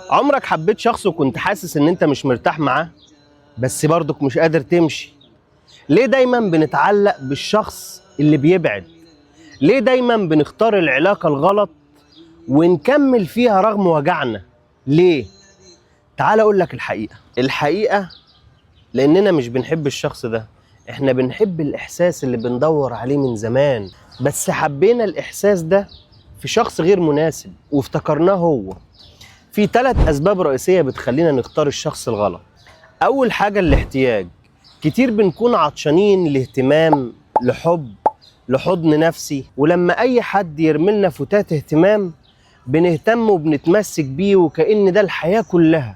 عمرك حبيت شخص وكنت حاسس ان انت مش مرتاح معاه بس برضك مش قادر تمشي؟ ليه دايما بنتعلق بالشخص اللي بيبعد؟ ليه دايما بنختار العلاقة الغلط ونكمل فيها رغم وجعنا؟ ليه؟ تعال اقول لك الحقيقة لاننا مش بنحب الشخص ده، احنا بنحب الاحساس اللي بندور عليه من زمان، بس حبينا الاحساس ده في شخص غير مناسب وافتكرناه هو. في 3 أسباب رئيسية بتخلينا نختار الشخص الغلط. أول حاجة الاحتياج. كتير بنكون عطشانين لاهتمام، لحب، لحضن نفسي، ولما أي حد يرملنا فتات اهتمام بنهتم وبنتمسك بيه وكأن ده الحياة كلها،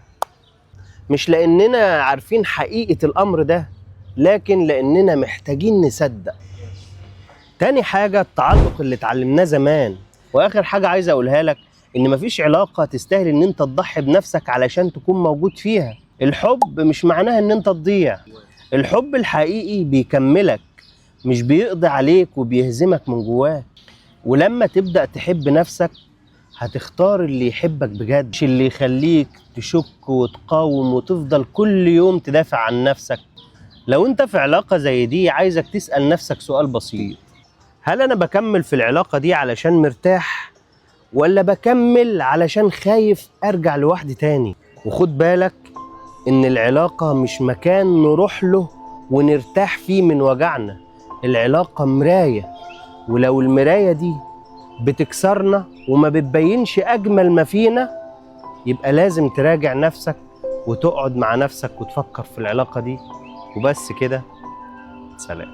مش لأننا عارفين حقيقة الأمر ده، لكن لأننا محتاجين نصدق. تاني حاجة التعلق اللي اتعلمناه زمان. وآخر حاجة عايز أقولها لك، إن مفيش علاقة تستاهل إن أنت تضحي بنفسك علشان تكون موجود فيها. الحب مش معناها إن أنت تضيع. الحب الحقيقي بيكملك، مش بيقضي عليك وبيهزمك من جواك. ولما تبدأ تحب نفسك هتختار اللي يحبك بجد، مش اللي يخليك تشك وتقاوم وتفضل كل يوم تدافع عن نفسك. لو أنت في علاقة زي دي عايزك تسأل نفسك سؤال بسيط: هل أنا بكمل في العلاقة دي علشان مرتاح، ولا بكمل علشان خايف أرجع لوحدي تاني؟ وخد بالك إن العلاقة مش مكان نروح له ونرتاح فيه من وجعنا. العلاقة مراية، ولو المراية دي بتكسرنا وما بتبينش أجمل ما فينا، يبقى لازم تراجع نفسك وتقعد مع نفسك وتفكر في العلاقة دي. وبس كده، سلام.